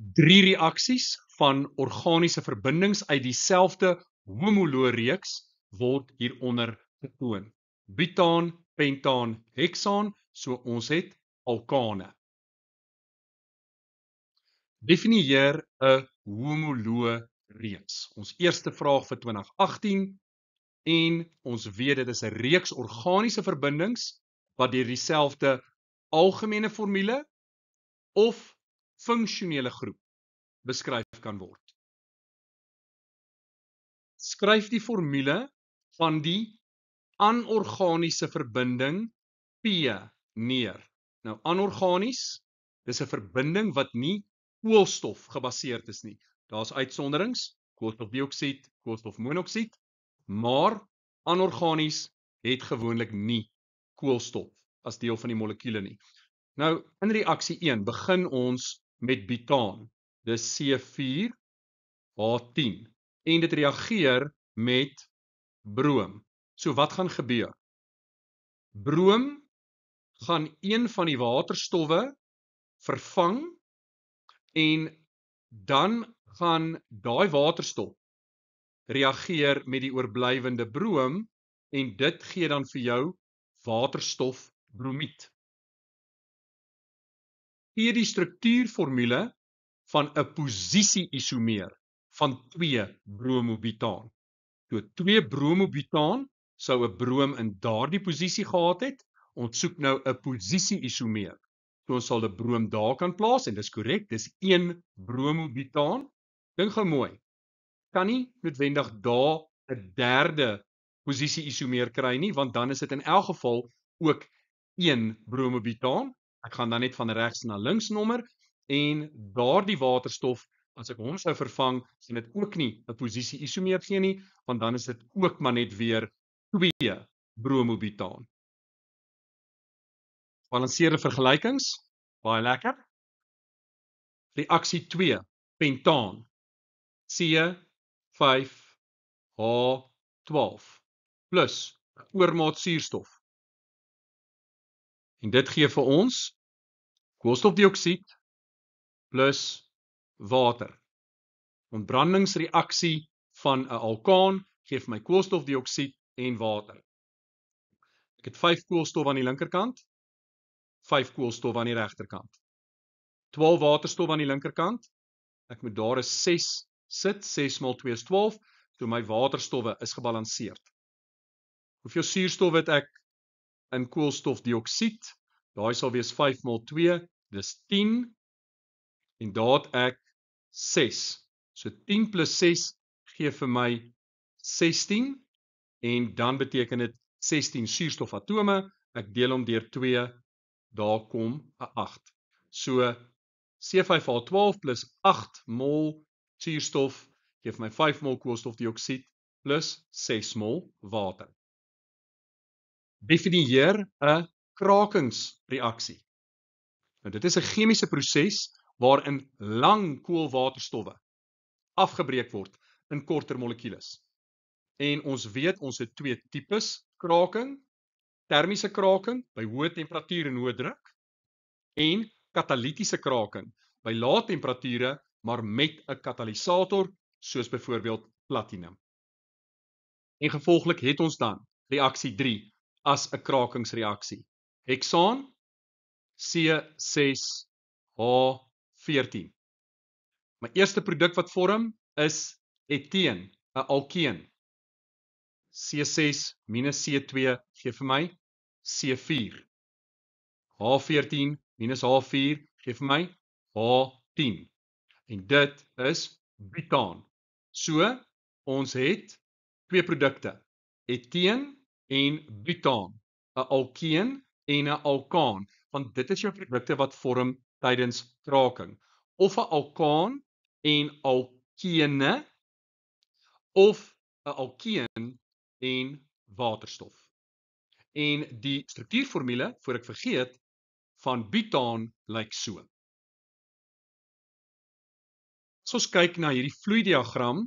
3 reaksies van organiese verbindings uit dieselfde homoloë reeks word hieronder getoon. Butaan, pentaan, heksaan, so ons het alkane. Definieer 'n homoloë reeks. Ons eerste vraag vir 2018 en ons weet dit is 'n reeks organiese verbindings wat deur dieselfde algemene formule of funksionele groep beskryf kan word. Skryf die formule van die anorganiese verbinding P neer. Nou, anorganies, dis 'n verbinding wat nie koolstof gebaseerd is nie. Daar's uitsonderings, koolstofdioksied, koolstofmonoksied, maar anorganies het gewoonlik nie koolstof as deel van die molekule nie. Nou, in reaksie 1 begin ons met butaan. Dis C4H10 en dit reageer met broom. So wat gaan gebeur? Broom gaan een van die waterstowwe vervang en dan gaan daai waterstof reageer met die oorblywende broom en dit gee dan vir jou waterstofbromied. Gee die struktuurformule van 'n posisie-isomeer van 2 bromobutaan. So 2 bromobutaan sou 'n broom in daardie posisie gehad het. Ons soek nou 'n posisie-isomeer. So ons sal 'n broom daar kan plaas en dis korrek, dis 1 bromobutaan. Dink gou mooi. Kan nie noodwendig daar 'n derde posisie-isomeer kry nie, want dan is dit in elk geval ook 1 bromobutaan. Ek gaan dan net van regs na links nommer en daardie waterstof, as ek hom sou vervang, sien dit ook nie 'n posisie-isomeer gee nie, want dan is dit ook maar net weer 2 bromobutaan. Balanseerde vergelykings, baie lekker. Reaksie 2, pentaan. C5H12 plus oormaat suurstof. En dit gee vir ons koolstofdioksied plus water. Ontbrandingsreaksie van 'n alkaan gee vir my koolstofdioksied en water. Ek het 5 koolstof aan die linkerkant, 5 koolstof aan die regterkant. 12 waterstof aan die linkerkant. Ek moet daar 'n 6 sit, 6 maal 2 is 12, so my waterstowwe is gebalanseerd. Hoeveel suurstof het ek in koolstofdioksied? Daai sal wees 5 maal 2, dis 10, en daar het ek 6. So 10 plus 6 gee vir my 16, en dan beteken dit 16 suurstofatome, ek deel hom deur 2, daar kom 'n 8. So C5H12 plus 8 mol suurstof gee vir my 5 mol koolstofdioksied plus 6 mol water. Definieer 'n krakingsreaksie. Nou, dit is 'n chemiese proses waarin lang koolwaterstowwe afgebreek word in korter molekules. En ons weet ons het 2 tipes kraking: termiese kraking by hoë temperatuur en hoë druk en katalitiese kraking by lae temperature maar met 'n katalisator soos byvoorbeeld platinum. En gevolglik het ons dan reaksie 3 as 'n krakingsreaksie. Heksaan C6H14. My eerste produk wat vorm is eteen, 'n alkeen. C6 minus C2 gee vir my C4. H14 minus H4 gee vir my H10. En dit is butaan. So, ons het 2 produkte, eteen en butaan, 'n alkeen en 'n alkaan, want dit is jou produkte wat vorm tydens kraking, of 'n alkaan en alkene, of 'n alkeen en waterstof. En die struktuurformule, voor ek vergeet, van butaan lyk so. As ons kyk na hierdie vloeidiagram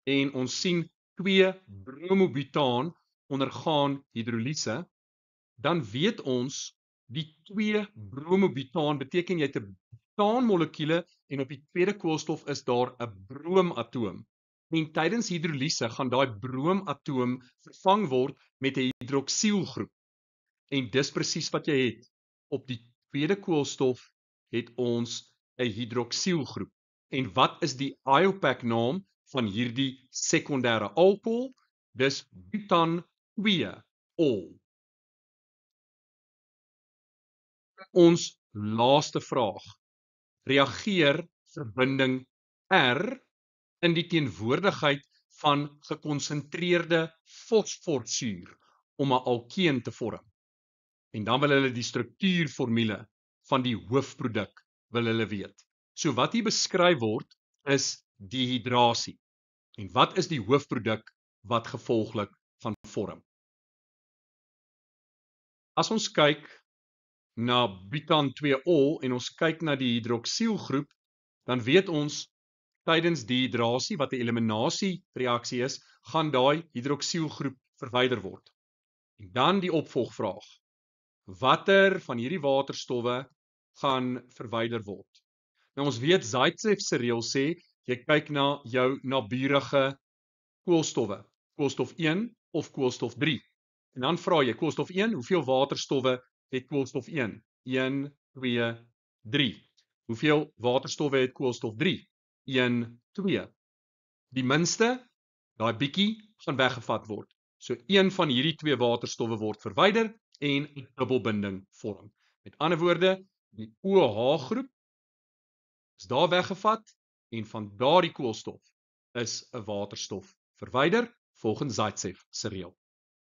en ons sien 2 bromobutaan ondergaan hidrolise, dan weet ons die 2 bromobutaan beteken jy het 'n metaanmolekuule en op die tweede koolstof is daar 'n broomatoom. En tydens hidroliese gaan daai broomatoom vervang word met 'n hidroksielgroep. En dis presies wat jy het. Op die tweede koolstof het ons 'n hidroksielgroep. En wat is die IUPAC naam van hierdie sekondêre alkohol? Dis butan 2-ol. Ons laaste vraag. Reageer verbinding R in die teenwoordigheid van gekonsentreerde fosforsuur om 'n alkeen te vorm. En dan wil hulle die struktuurformule van die hoofproduk wil hulle weet. So wat hier beskryf word is dehydrasie. En wat is die hoofproduk wat gevolglik gaan vorm? As ons kyk na butan 2-ol en ons kyk na die hidroksielgroep, dan weet ons tydens dehydrasie wat 'n eliminasie reaksie is, gaan daai hidroksielgroep verwyder word. En dan die opvolgvraag. Watter van hierdie waterstowwe gaan verwyder word? Nou ons weet Zaitsev se reël sê jy kyk na jou naburige koolstowwe, koolstof 1 of koolstof 3. En dan vra jy koolstof 1, hoeveel waterstowwe het koolstof 1? 1, 2, 3. Hoeveel waterstowwe het koolstof 3? 1, 2. Die minste, daai bietjie gaan weggevat word. So een van hierdie twee waterstowwe word verwyder en 'n dubbelbinding vorm. Met ander woorde, die OH groep is daar weggevat en van daardie koolstof is 'n waterstof verwyder volgens Zaitsev se reël.